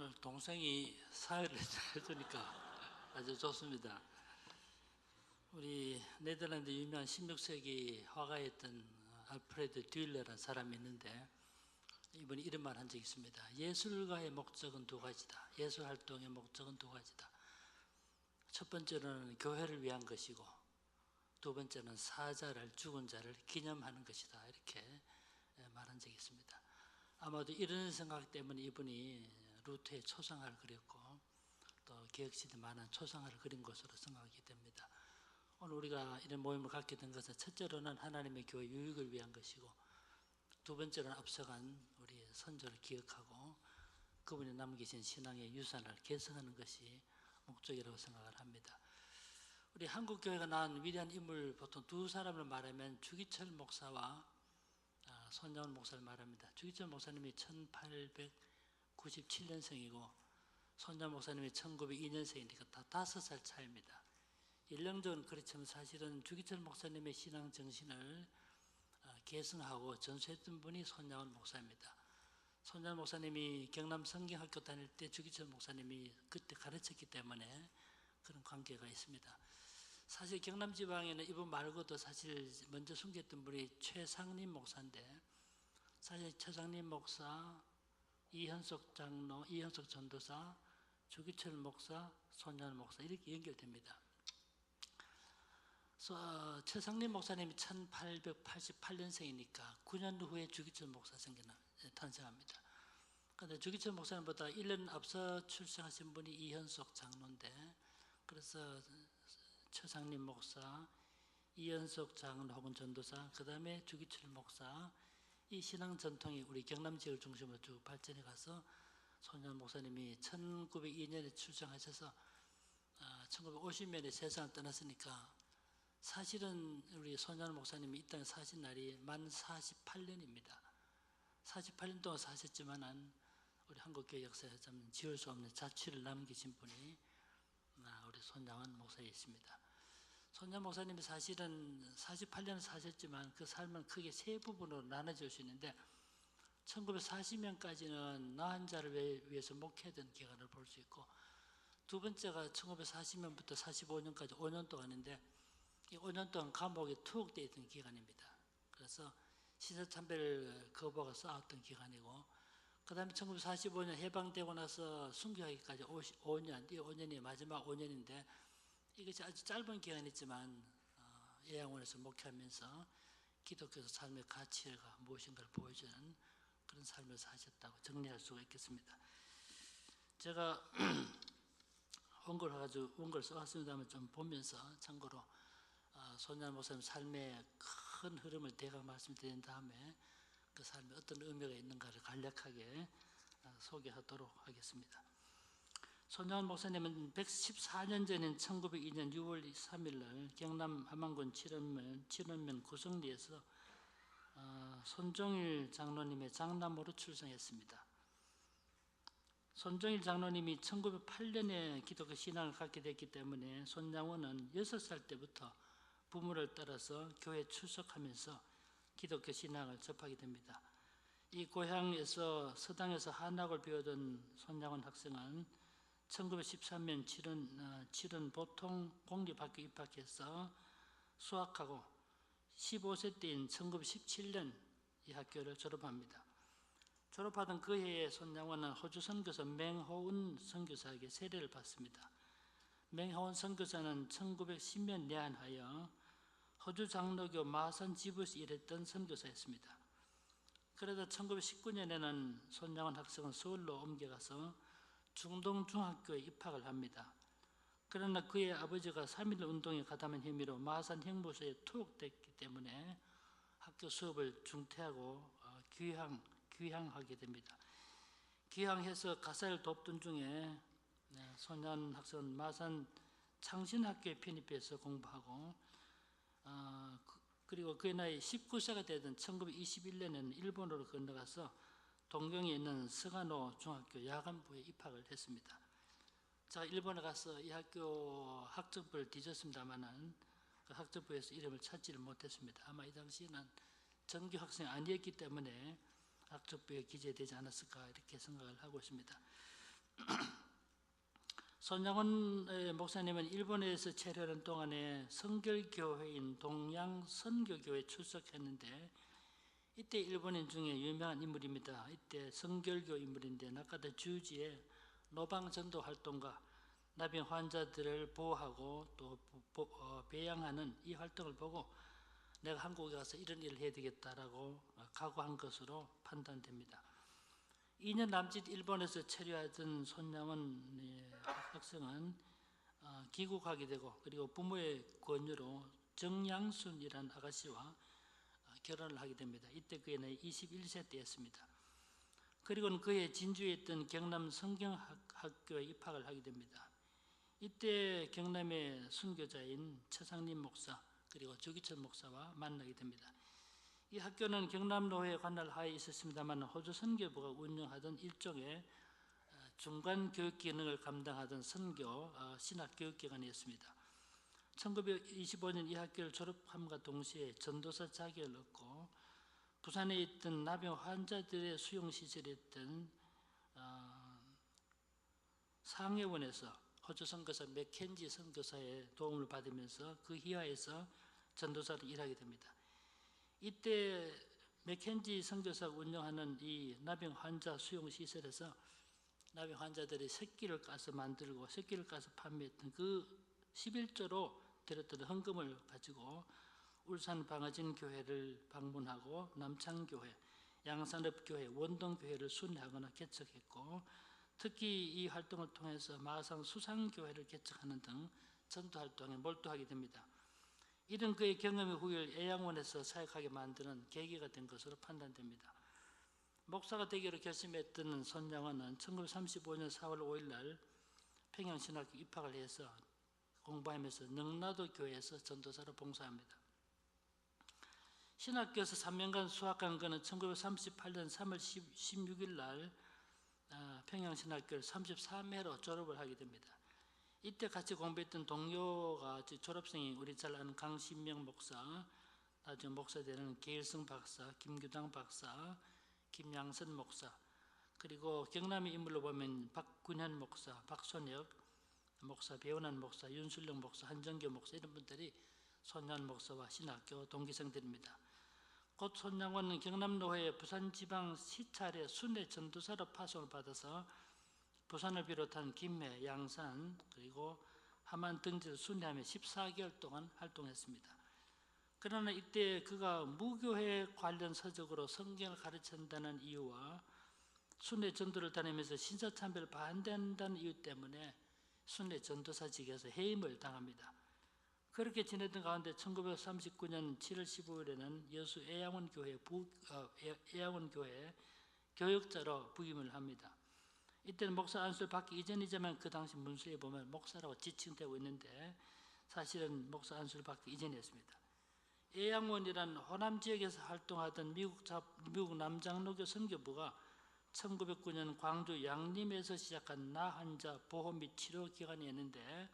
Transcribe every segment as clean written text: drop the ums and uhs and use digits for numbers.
오늘 동생이 사회를 해주니까 아주 좋습니다. 우리 네덜란드 유명한 16세기 화가였던 알프레드 듀일러라는 사람이 있는데 이분이 이런 말 한 적이 있습니다. 예술가의 목적은 두 가지다. 예술 활동의 목적은 두 가지다. 첫 번째는 교회를 위한 것이고 두 번째는 사자를, 죽은 자를 기념하는 것이다. 이렇게 말한 적이 있습니다. 아마도 이런 생각 때문에 이분이 루트의 초상화를 그렸고 또 개혁시대 많은 초상화를 그린 것으로 생각이 됩니다. 오늘 우리가 이런 모임을 갖게 된 것은 첫째로는 하나님의 교회 유익을 위한 것이고 두 번째로는 앞서간 우리 선조를 기억하고 그분이 남기신 신앙의 유산을 개성하는 것이 목적이라고 생각을 합니다. 우리 한국 교회가 낳은 위대한 인물 보통 두 사람을 말하면 주기철 목사와 손장훈 목사를 말합니다. 주기철 목사님이 1897년생이고 손장훈 목사님이 1902년생이니까 다 5살 차이입니다. 연령적으로는 그렇지만 사실은 주기철 목사님의 신앙 정신을 계승하고 전수했던 분이 손장훈 목사입니다. 손장훈 목사님이 경남 성경학교 다닐 때 주기철 목사님이 그때 가르쳤기 때문에 그런 관계가 있습니다. 사실 경남 지방에는 이분 말고도 사실 먼저 숨겼던 분이 최상림 목사인데 사실 최상림 목사, 이현석 장로, 이현석 전도사, 주기철 목사, 손장훈 목사 이렇게 연결됩니다. 최상림 목사님이 1888년생이니까 9년 후에 주기철 목사 탄생합니다. 그런데 주기철 목사님보다 1년 앞서 출생하신 분이 이현석 장로인데 그래서 최상림 목사, 이현석 장로 혹은 전도사, 그 다음에 주기철 목사 이 신앙 전통이 우리 경남 지역을 중심으로 쭉 발전해 가서 손장훈 목사님이 1902년에 출생하셔서 1950년에 세상을 떠났으니까 사실은 우리 손장훈 목사님이 이 땅에 사신 날이 만 48년입니다. 48년 동안 사셨지만은 우리 한국교회 역사에 참 지울 수 없는 자취를 남기신 분이 우리 손장훈 목사였습니다. 손장훈 목사님이 사실은 48년을 사셨지만 그 삶은 크게 세 부분으로 나눠질 수 있는데 1940년까지는 나한 자를 위해서 목회하던 기간을 볼 수 있고 두 번째가 1940년부터 45년까지 5년 동안인데 이 5년 동안 감옥에 투옥되어 있던 기간입니다. 그래서 신사참배를 거부하고 싸웠던 기간이고 그 다음에 1945년 해방되고 나서 순교하기까지 5년, 이 5년이 마지막 5년인데 이것이 아주 짧은 기간이지만 예양원에서 목회하면서 기독교 삶의 가치가 무엇인가를 보여주는 그런 삶을 사셨다고 정리할 수가 있겠습니다. 제가 원고를 써왔습니다만 좀 보면서 참고로 손장훈 목사님 삶의 큰 흐름을 대강 말씀드린 다음에 그 삶에 어떤 의미가 있는가를 간략하게 소개하도록 하겠습니다. 손장훈 목사님은 114년 전인 1902년 6월 3일 날 경남 함안군 칠원면 구성리에서 손종일 장로님의 장남으로 출생했습니다. 손종일 장로님이 1908년에 기독교 신앙을 갖게 됐기 때문에 손장훈은 6살 때부터 부모를 따라서 교회에 출석하면서 기독교 신앙을 접하게 됩니다. 이 고향에서 서당에서 한학을 배우던 손장훈 학생은 1913년 칠원 보통 공립학교 입학해서 수학하고 15세 때인 1917년 이 학교를 졸업합니다. 졸업하던 그 해에 손장훈은 호주 선교사 맹호운 선교사에게 세례를 받습니다. 맹호운 선교사는 1910년 내한하여 호주 장로교 마산 지부에서 일했던 선교사였습니다. 그러다 1919년에는 손장훈 학생은 서울로 옮겨가서 중동중학교에 입학을 합니다. 그러나 그의 아버지가 3.1 운동에 가담한 혐의로 마산 형무소에 투옥됐기 때문에 학교 수업을 중퇴하고 귀향하게 됩니다. 귀향해서 가사를 돕던 중에 손장훈 학생은 마산 창신학교에 편입해서 공부하고 그리고 그의 나이 19세가 되던 1921년에는 일본으로 건너가서 동경에 있는 스가노 중학교 야간부에 입학을 했습니다. 제가 일본에 가서 이 학교 학적부를 뒤졌습니다만은 그 학적부에서 이름을 찾지를 못했습니다. 아마 이 당시에는 정규 학생이 아니었기 때문에 학적부에 기재되지 않았을까 이렇게 생각을 하고 있습니다. 손양원 목사님은 일본에서 체류하는 동안에 성결교회인 동양선교교회에 출석했는데 이때 일본인 중에 유명한 인물입니다. 이때 성결교 인물인데 나카다 주지의 노방전도 활동과 나병 환자들을 보호하고 또 배양하는 이 활동을 보고 내가 한국에 가서 이런 일을 해야 되겠다라고 각오한 것으로 판단됩니다. 2년 남짓 일본에서 체류하던 손양원 학생은 귀국하게 되고 그리고 부모의 권유로 정양순이라는 아가씨와 결혼을 하게 됩니다. 이때 그의 나이 21세 때였습니다. 그리고는 그의 진주에 있던 경남 성경학교에 입학을 하게 됩니다. 이때 경남의 순교자인 최상림 목사 그리고 조기철 목사와 만나게 됩니다. 이 학교는 경남노회 관할 하에 있었습니다만 호주 선교부가 운영하던 일종의 중간 교육 기능을 감당하던 선교 신학 교육기관이었습니다. 1925년 이 학교를 졸업함과 동시에 전도사 자격을 얻고 부산에 있던 나병 환자들의 수용시설이었던 상해원에서 호주 선교사 맥켄지 선교사의 도움을 받으면서 그 희화에서 전도사로 일하게 됩니다. 이때 맥켄지 선교사가 운영하는 이 나병 환자 수용시설에서 나병 환자들이 새끼를 까서 만들고 새끼를 까서 판매했던 그 11조로 들였던 헌금을 가지고 울산 방아진 교회를 방문하고 남창교회, 양산읍교회, 원동교회를 순회하거나 개척했고 특히 이 활동을 통해서 마상 수상교회를 개척하는 등 전도활동에 몰두하게 됩니다. 이런 그의 경험의 후일 애양원에서 사역하게 만드는 계기가 된 것으로 판단됩니다. 목사가 되기로 결심했던 손양원은 1935년 4월 5일 날 평양신학교 입학을 해서 공부하면서 능라도 교회에서 전도사로 봉사합니다. 신학교에서 3년간 수학한 그는 1938년 3월 16일 날 평양신학교를 33회로 졸업을 하게 됩니다. 이때 같이 공부했던 동료가 졸업생이 우리 잘 아는 강신명 목사, 나중에 목사 되는 계일성 박사, 김규당 박사, 김양선 목사, 그리고 경남의 인물로 보면 박군현 목사, 박손혁 목사, 배운환 목사, 윤술령 목사, 한정교 목사 이런 분들이 손양원 목사와 신학교 동기생들입니다. 곧 손양원은 경남노회 부산지방 시찰의 순회 전도사로 파송을 받아서 부산을 비롯한 김해, 양산 그리고 함안 등지를 순회하며 14개월 동안 활동했습니다. 그러나 이때 그가 무교회 관련 서적으로 성경을 가르친다는 이유와 순회 전도를 다니면서 신사참배를 반대한다는 이유 때문에 순회 전도사직에서 해임을 당합니다. 그렇게 지내던 가운데 1939년 7월 15일에는 여수 애양원교회 교역자로 부임을 합니다. 이때는 목사 안수를 받기 이전이지만 그 당시 문서에 보면 목사라고 지칭되고 있는데 사실은 목사 안수를 받기 이전이었습니다. 애양원이란 호남 지역에서 활동하던 미국 남장로교 선교부가 1909년 광주 양림에서 시작한 나환자 보호 및 치료 기관이었는데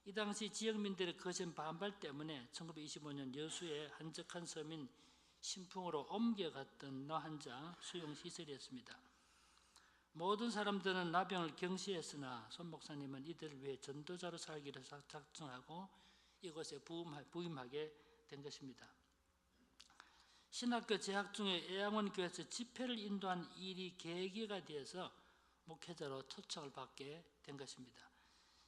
이 당시 지역민들의 거센 반발 때문에 1925년 여수의 한적한 섬인 신풍으로 옮겨갔던 나환자 수용시설이었습니다. 모든 사람들은 나병을 경시했으나 손 목사님은 이들을 위해 전도자로 살기로 작정하고 이곳에 부임하게 된 것입니다. 신학교 재학 중에 애양원 교회에서 집회를 인도한 일이 계기가 되어서 목회자로 초청을 받게 된 것입니다.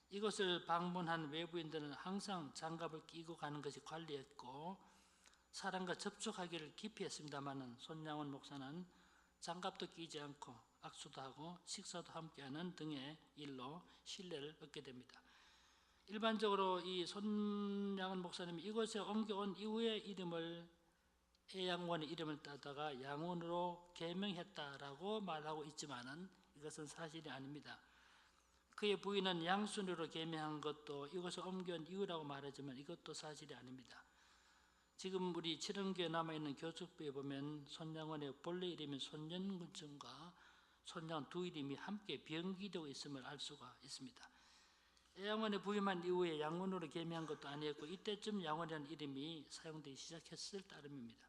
이곳을 방문한 외부인들은 항상 장갑을 끼고 가는 것이 관리였고 사람과 접촉하기를 기피했습니다만 손양원 목사는 장갑도 끼지 않고 악수도 하고 식사도 함께하는 등의 일로 신뢰를 얻게 됩니다. 일반적으로 이 손양원 목사님이 이곳에 옮겨온 이후에 이름을 애양원의 이름을 따다가 양원으로 개명했다라고 말하고 있지만은 이것은 사실이 아닙니다. 그의 부인은 양순으로 개명한 것도 이곳에 옮겨온 이유라고 말하지만 이것도 사실이 아닙니다. 지금 우리 칠흥교에 남아있는 교축부에 보면 손양원의 본래 이름인 손연군청과 손양원 두 이름이 함께 병기되고 있음을 알 수가 있습니다. 애양원에 부임한 이후에 양원으로 개명한 것도 아니었고 이때쯤 양원이라는 이름이 사용되기 시작했을 따름입니다.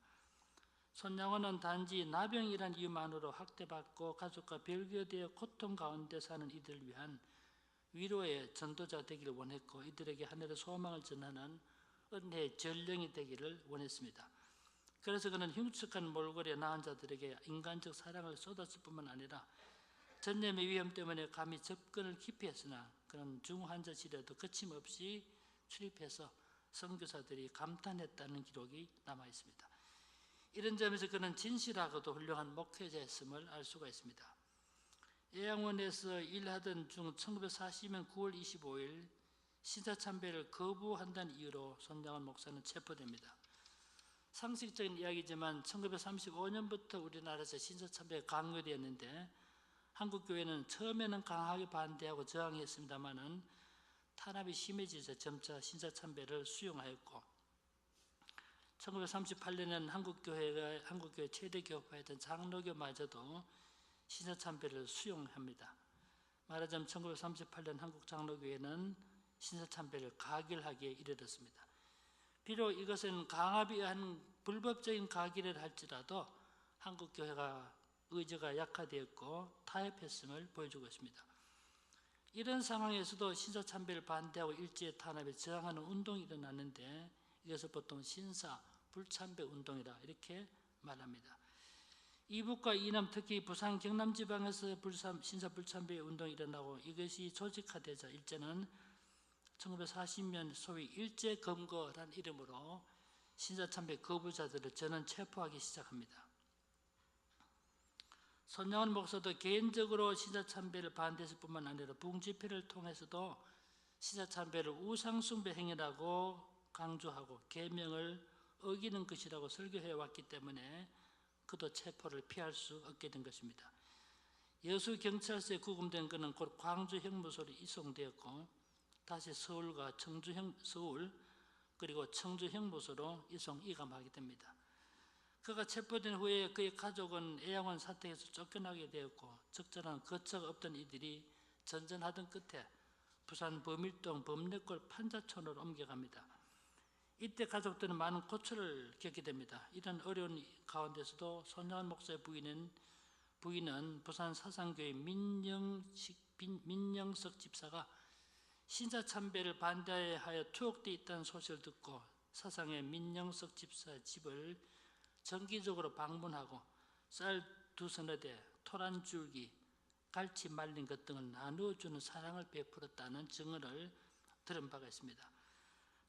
손양원은 단지 나병이란 이유만으로 학대받고 가족과 별개되어 고통 가운데 사는 이들을 위한 위로의 전도자 되기를 원했고, 이들에게 하늘의 소망을 전하는 은혜의 전령이 되기를 원했습니다. 그래서 그는 흉측한 몰골에 나은 자들에게 인간적 사랑을 쏟았을 뿐만 아니라 전염의 위험 때문에 감히 접근을 기피했으나 그는 중환자실에도 거침없이 출입해서 선교사들이 감탄했다는 기록이 남아 있습니다. 이런 점에서 그는 진실하고도 훌륭한 목회자였음을 알 수가 있습니다. 예양원에서 일하던 중 1940년 9월 25일 신사참배를 거부한다는 이유로 손양원 목사는 체포됩니다. 상식적인 이야기지만 1935년부터 우리나라에서 신사참배가 강요되었는데 한국교회는 처음에는 강하게 반대하고 저항했습니다마는 탄압이 심해지자 점차 신사참배를 수용하였고, 1938년에는 한국교회 최대 교파였던 장로교마저도 신사참배를 수용합니다. 말하자면 1938년 한국장로교회는 신사참배를 가결하기에 이르렀습니다. 비록 이것은 강압에 의한 불법적인 가결을 할지라도 한국교회가 의지가 약화되었고 타협했음을 보여주고 있습니다. 이런 상황에서도 신사참배를 반대하고 일제의 탄압에 저항하는 운동이 일어났는데 이것을 보통 신사 불참배 운동이라 이렇게 말합니다. 이북과 이남, 특히 부산 경남 지방에서 신사 불참배 운동이 일어나고 이것이 조직화되자 일제는 1940년 소위 일제검거란 이름으로 신사참배 거부자들을 전원 체포하기 시작합니다. 손양원 목사도 개인적으로 신사참배를 반대했을 뿐만 아니라 부흥집회를 통해서도 신사참배를 우상숭배 행위라고 강조하고 계명을 어기는 것이라고 설교해 왔기 때문에 그도 체포를 피할 수 없게 된 것입니다. 여수경찰서에 구금된 그는 곧 광주 형무소로 이송되었고 다시 서울 그리고 청주 형무소로 이송이감하게 됩니다. 그가 체포된 후에 그의 가족은 애양원 사택에서 쫓겨나게 되었고 적절한 거처가 없던 이들이 전전하던 끝에 부산 범일동 범례골 판자촌으로 옮겨갑니다. 이때 가족들은 많은 고초를 겪게 됩니다. 이런 어려운 가운데서도 손양원 목사의 부인은 부산 사상교회 민영석 집사가 신사참배를 반대하여 투옥되어 있다는 소식을 듣고 사상의 민영석 집사의 집을 정기적으로 방문하고 쌀 2서너 대, 토 한 줄기, 갈치 말린 것 등을 나누어주는 사랑을 베풀었다는 증언을 들은 바가 있습니다.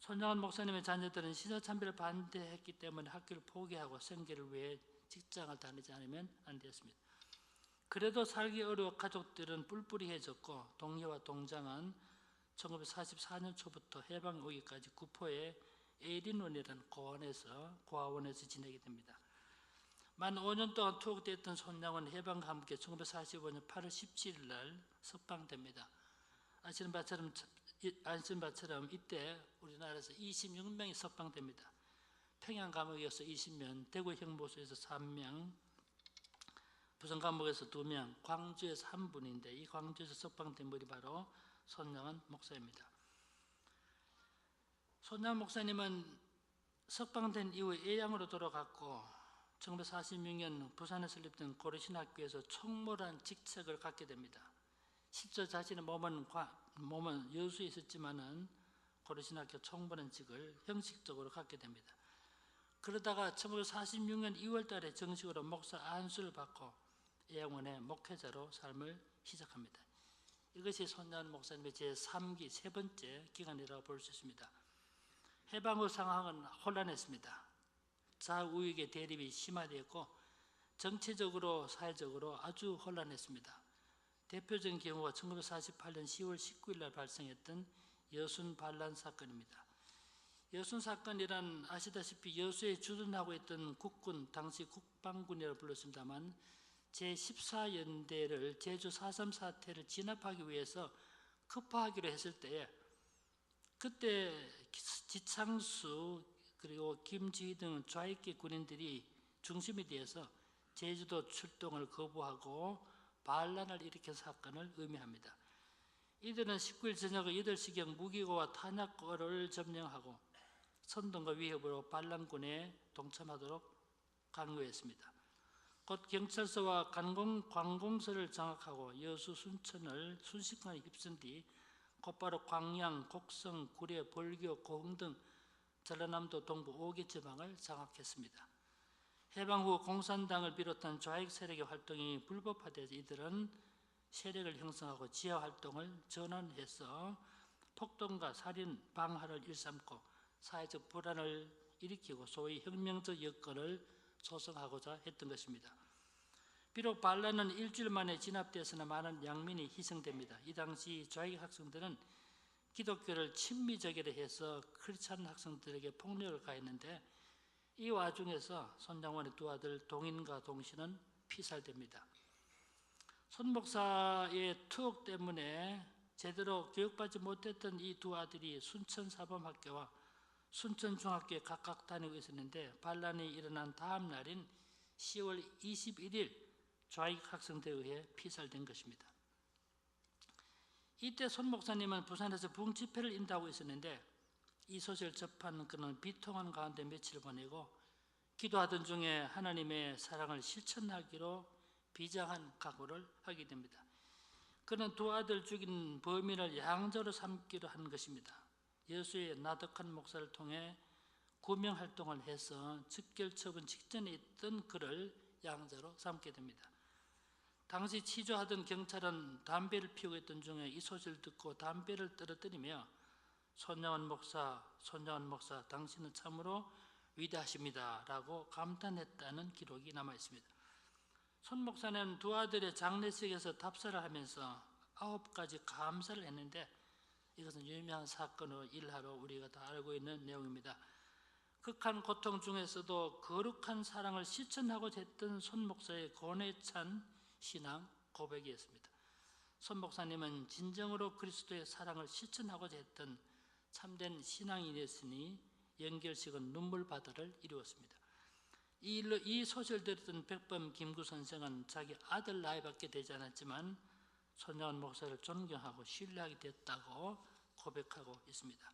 손양원 목사님의 자녀들은 신사참배를 반대했기 때문에 학교를 포기하고 생계를 위해 직장을 다니지 않으면 안 되었습니다. 그래도 살기 어려워 가족들은 뿔뿔이해졌고 동료와 동장은 1944년 초부터 해방 오기까지 구포의 에린원이라는 고아원에서 지내게 됩니다. 만 5년 동안 투옥되었던 손양원 해방과 함께 1945년 8월 17일 날 석방됩니다. 아시는 바처럼 이때 우리나라에서 26명이 석방됩니다. 평양 감옥에서 20명, 대구 형무소에서 3명, 부산 감옥에서 2명, 광주에서 1분인데 이 광주에서 석방된 분이 바로 손양원 목사입니다. 손양원 목사님은 석방된 이후 애양으로 돌아갔고 1946년 부산에 설립된 고려신학교에서 총무라는 직책을 갖게 됩니다. 실제 자신의 몸은 여수에 있었지만은 고려신학교 총무라는 직을 형식적으로 갖게 됩니다. 그러다가 1946년 2월 달에 정식으로 목사 안수를 받고 애양원의 목회자로 삶을 시작합니다. 이것이 손양원 목사님의 제3기 세 번째 기간이라고 볼 수 있습니다. 해방 후 상황은 혼란했습니다. 좌우익의 대립이 심화되었고 정치적으로 사회적으로 아주 혼란했습니다. 대표적인 경우가 1948년 10월 19일 날 발생했던 여순 반란 사건입니다. 여순 사건이란 아시다시피 여수에 주둔하고 있던 국군, 당시 국방군이라고 불렀습니다만 제14연대를 제주 4.3 사태를 진압하기 위해서 급파하기로 했을 때에 그때 지창수 그리고 김지희 등 좌익계 군인들이 중심이 되어서 제주도 출동을 거부하고 반란을 일으킨 사건을 의미합니다. 이들은 19일 저녁 8시경 무기고와 탄약고를 점령하고 선동과 위협으로 반란군에 동참하도록 강요했습니다. 곧 경찰서와 관공서를 장악하고 여수, 순천을 순식간에 휩쓴 뒤 곧바로 광양, 곡성, 구례, 벌교, 고흥 등 전라남도 동부 5개 지방을 장악했습니다. 해방 후 공산당을 비롯한 좌익 세력의 활동이 불법화돼서 이들은 세력을 형성하고 지하 활동을 전환해서 폭동과 살인, 방화를 일삼고 사회적 불안을 일으키고 소위 혁명적 여건을 조성하고자 했던 것입니다. 비록 반란은 일주일 만에 진압되었으나 많은 양민이 희생됩니다. 이 당시 좌익 학생들은 기독교를 친미적이라 해서 크리스찬 학생들에게 폭력을 가했는데 이 와중에서 손장원의 두 아들 동인과 동신은 피살됩니다. 손 목사의 투옥 때문에 제대로 교육받지 못했던 이 두 아들이 순천사범학교와 순천중학교에 각각 다니고 있었는데 반란이 일어난 다음 날인 10월 21일 좌익 학생들에 의해 피살된 것입니다. 이때 손 목사님은 부산에서 부흥집회를 인도하고 있었는데 이 소식을 접한 그는 비통한 가운데 며칠 보내고 기도하던 중에 하나님의 사랑을 실천하기로 비장한 각오를 하게 됩니다. 그는 두 아들 죽인 범인을 양자로 삼기로 한 것입니다. 여수의 나덕한 목사를 통해 구명활동을 해서 즉결처분 직전에 있던 그를 양자로 삼게 됩니다. 당시 치조하던 경찰은 담배를 피우고 있던 중에 이 소식을 듣고 담배를 떨어뜨리며 손장원 목사, 당신은 참으로 위대하십니다 라고 감탄했다는 기록이 남아 있습니다. 손 목사는 두 아들의 장례식에서 답사를 하면서 9가지 감사를 했는데 이것은 유명한 사건으로 일화로 우리가 다 알고 있는 내용입니다. 극한 고통 중에서도 거룩한 사랑을 실천하고자 했던 손 목사의 고뇌 찬 신앙 고백이었습니다. 손 목사님은 진정으로 그리스도의 사랑을 실천하고자 했던 참된 신앙인이었으니 연결식은 눈물바다를 이루었습니다. 이 소식을 들었던 백범 김구 선생은 자기 아들 나이밖에 되지 않았지만 손장원 목사를 존경하고 신뢰하게 됐다고 고백하고 있습니다.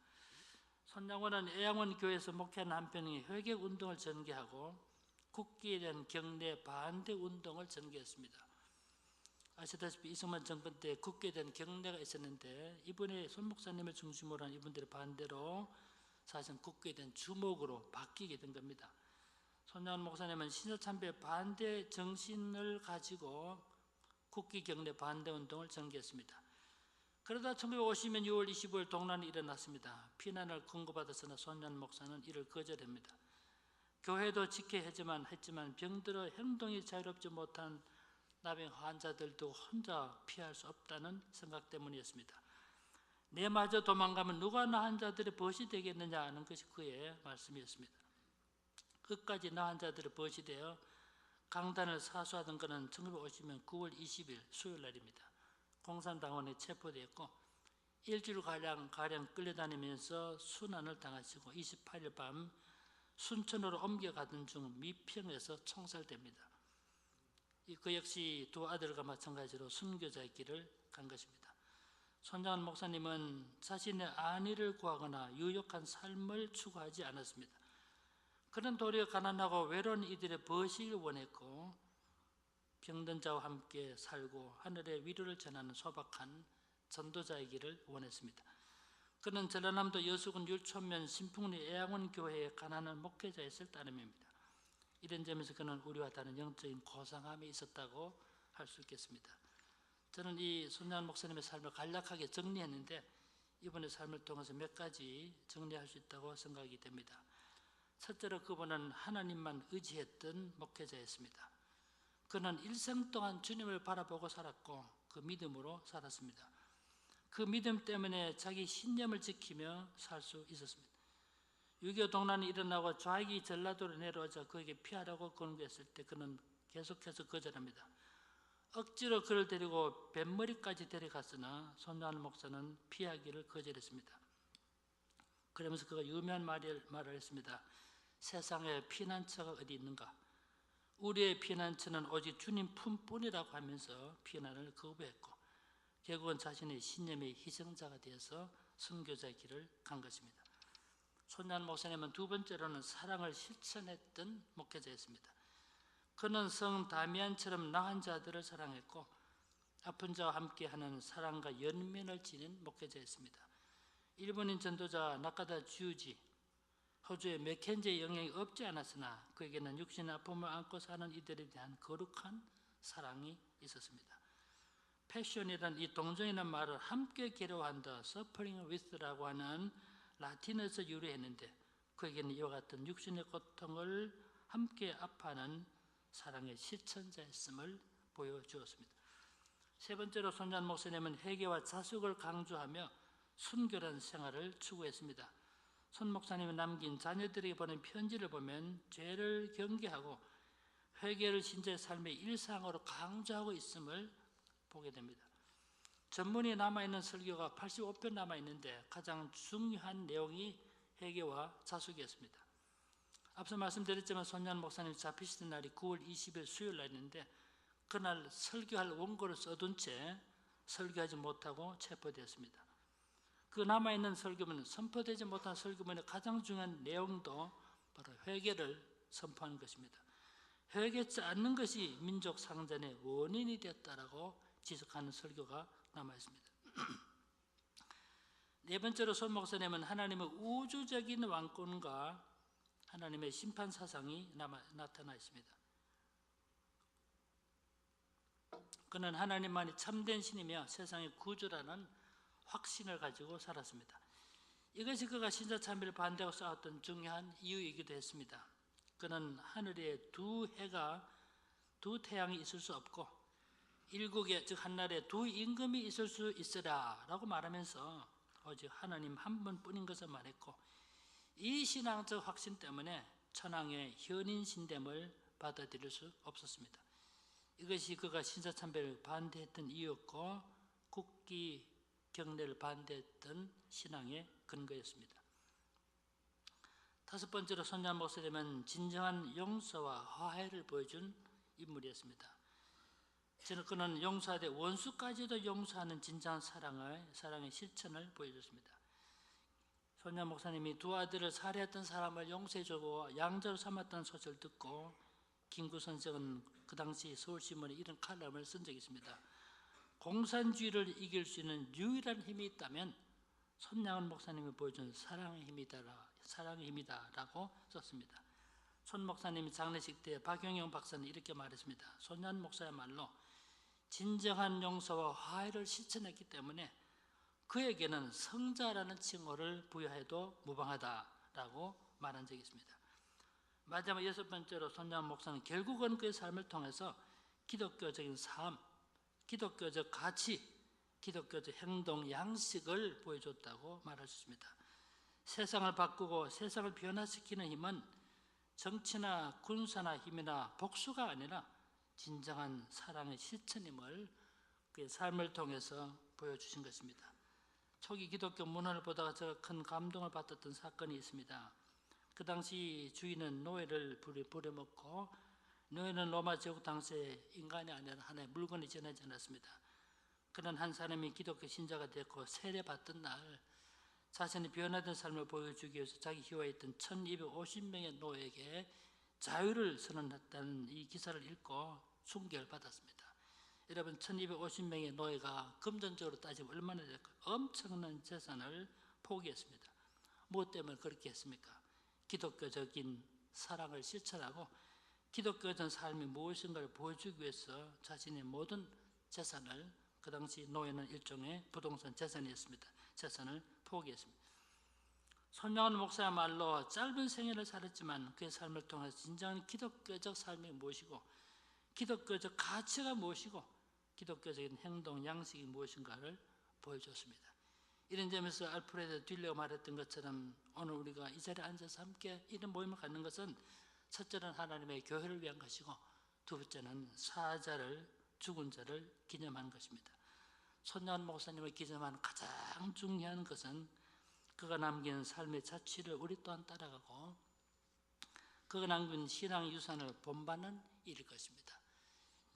손장원은 애양원 교회에서 목회하는 한편에 회개운동을 전개하고 국기에 대한 경례 반대 운동을 전개했습니다. 아시다시피 이승만 정권 때 국기에 대한 경례가 있었는데 이번에 손 목사님을 중심으로 한 이분들의 반대로 사실 국기에 대한 주목으로 바뀌게 된 겁니다. 손장원 목사님은 신사참배 반대 정신을 가지고 국기 경례 반대 운동을 전개했습니다. 그러다 1950년 6월 25일 동란이 일어났습니다. 피난을 권고받았으나 손장원 목사는 이를 거절합니다. 교회도 지켜야 했지만 병들어 행동이 자유롭지 못한 나병 환자들도 혼자 피할 수 없다는 생각 때문이었습니다. 내마저 도망가면 누가 나 환자들의 벗이 되겠느냐 하는 것이 그의 말씀이었습니다. 끝까지 나 환자들의 벗이 되어 강단을 사수하던 그는 1950년 9월 20일 수요일 날입니다. 공산당원에 체포되었고 일주일가량 끌려다니면서 순환을 당하시고 28일 밤 순천으로 옮겨가던 중 미평에서 총살됩니다. 그 역시 두 아들과 마찬가지로 순교자의 길을 간 것입니다. 손장원 목사님은 자신의 안위를 구하거나 유욕한 삶을 추구하지 않았습니다. 그는 도리어 가난하고 외로운 이들의 벗이를 원했고 병든 자와 함께 살고 하늘의 위로를 전하는 소박한 전도자의 길을 원했습니다. 그는 전라남도 여수군 율촌면 신풍리 애양원 교회의 가난한 목회자였을 따름입니다. 이런 점에서 그는 우리와 다른 영적인 고상함이 있었다고 할 수 있겠습니다. 저는 이 손장원 목사님의 삶을 간략하게 정리했는데 이분의 삶을 통해서 몇 가지 정리할 수 있다고 생각이 됩니다. 첫째로 그분은 하나님만 의지했던 목회자였습니다. 그는 일생 동안 주님을 바라보고 살았고 그 믿음으로 살았습니다. 그 믿음 때문에 자기 신념을 지키며 살 수 있었습니다. 6.25 동란이 일어나고 좌익이 전라도로 내려오자 그에게 피하라고 권고했을 때 그는 계속해서 거절합니다. 억지로 그를 데리고 뱃머리까지 데려갔으나 손장원 목사는 피하기를 거절했습니다. 그러면서 그가 유명한 말을 했습니다. 세상에 피난처가 어디 있는가? 우리의 피난처는 오직 주님 품뿐이라고 하면서 피난을 거부했고 결국은 자신의 신념의 희생자가 되어서 선교자의 길을 간 것입니다. 손장원 목사님은 두 번째로는 사랑을 실천했던 목회자였습니다. 그는 성 다미안처럼 나은 자들을 사랑했고 아픈 자와 함께하는 사랑과 연민을 지닌 목회자였습니다. 일본인 전도자 나카다 주지, 호주의 맥켄지의 영향이 없지 않았으나 그에게는 육신의 아픔을 안고 사는 이들에 대한 거룩한 사랑이 있었습니다. 패션이란 이 동정이라는 말을 함께 괴로워한다, suffering with라고 하는 라틴어에서 유래했는데 그에게는 이와 같은 육신의 고통을 함께 아파하는 사랑의 실천자였음을 보여주었습니다. 세 번째로 손잔 목사님은 회개와 자숙을 강조하며 순결한 생활을 추구했습니다. 손 목사님이 남긴 자녀들에게 보낸 편지를 보면 죄를 경계하고 회개를 신자의 삶의 일상으로 강조하고 있음을 보게 됩니다. 전문이 남아있는 설교가 85편 남아있는데 가장 중요한 내용이 회개와 자숙이었습니다. 앞서 말씀드렸지만 손잔 목사님이 잡히시던 날이 9월 20일 수요일 날이었는데 그날 설교할 원고를 써둔 채 설교하지 못하고 체포되었습니다. 그 남아있는 설교문은 선포되지 못한 설교문의 가장 중요한 내용도 바로 회개를 선포하는 것입니다. 회개치 않는 것이 민족 상전의 원인이 되었다라고 지적하는 설교가 남아있습니다. 네 번째로 손 목사님은 하나님의 우주적인 왕권과 하나님의 심판 사상이 나타나 있습니다. 그는 하나님만이 참된 신이며 세상의 구주라는 확신을 가지고 살았습니다. 이것이 그가 신자 참배를 반대하고 싸웠던 중요한 이유이기도 했습니다. 그는 하늘에 두 해가 두 태양이 있을 수 없고 일국에 즉 한나라에 두 임금이 있을 수 있으라 라고 말하면서 오직 하나님 한 분뿐인 것을 말했고 이 신앙적 확신 때문에 천황의 현인 신됨을 받아들일 수 없었습니다. 이것이 그가 신사참배를 반대했던 이유였고 국기 경례를 반대했던 신앙의 근거였습니다. 다섯 번째로 손잔 목사님은 진정한 용서와 화해를 보여준 인물이었습니다. 저는 그는 용서하되 원수까지도 용서하는 진정한 사랑의 실천을 보여줬습니다. 손잔 목사님이 두 아들을 살해했던 사람을 용서해주고 양자로 삼았다는 소식을 듣고 김구 선생은 그 당시 서울신문에 이런 칼럼을 쓴 적이 있습니다. 공산주의를 이길 수 있는 유일한 힘이 있다면 손양은 목사님이 보여준 사랑의 힘이다라고 썼습니다. 손 목사님이 장례식 때 박용영 박사는 이렇게 말했습니다. 손양 목사야말로 진정한 용서와 화해를 실천했기 때문에 그에게는 성자라는 칭호를 부여해도 무방하다라고 말한 적이 있습니다. 마지막 여섯 번째로 손양 목사는 결국은 그의 삶을 통해서 기독교적인 삶, 기독교적 가치, 기독교적 행동 양식을 보여줬다고 말할 수 있습니다. 세상을 바꾸고 세상을 변화시키는 힘은 정치나 군사나 힘이나 복수가 아니라 진정한 사랑의 실천임을 그의 삶을 통해서 보여주신 것입니다. 초기 기독교 문헌을 보다가 제가 큰 감동을 받았던 사건이 있습니다. 그 당시 주인은 노예를 부려먹고 노예는 로마 제국 당시에 인간이 아니라 하나의 물건이 지나지 않았습니다. 그런 한 사람이 기독교 신자가 됐고 세례받던 날 자신이 변화된 삶을 보여주기 위해서 자기 희화에 있던 1250명의 노예에게 자유를 선언했다는 이 기사를 읽고 충격을 받았습니다. 여러분 1250명의 노예가 금전적으로 따지면 얼마나 될까요? 엄청난 재산을 포기했습니다. 무엇 때문에 그렇게 했습니까? 기독교적인 사랑을 실천하고 기독교적인 삶이 무엇인가를 보여주기 위해서 자신의 모든 재산을, 그 당시 노예는 일종의 부동산 재산이었습니다. 재산을 포기했습니다. 손양원 목사야말로 짧은 생애를 살았지만 그의 삶을 통해서 진정한 기독교적 삶이 무엇이고 기독교적 가치가 무엇이고 기독교적인 행동 양식이 무엇인가를 보여줬습니다. 이런 점에서 알프레드 듈러가 말했던 것처럼 오늘 우리가 이 자리에 앉아서 함께 이런 모임을 갖는 것은 첫째는 하나님의 교회를 위한 것이고 두 번째는 사자를, 죽은 자를 기념하는 것입니다. 손양원 목사님을 기념하는 가장 중요한 것은 그가 남긴 삶의 자취를 우리 또한 따라가고 그가 남긴 신앙 유산을 본받는 일일 것입니다.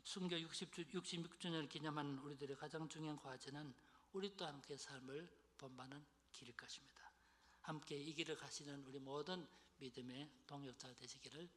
순교 66주년을 기념하는 우리들의 가장 중요한 과제는 우리 또한 그의 삶을 본받는 길일 것입니다. 함께 이 길을 가시는 우리 모든 믿음의 동역자가 되시기를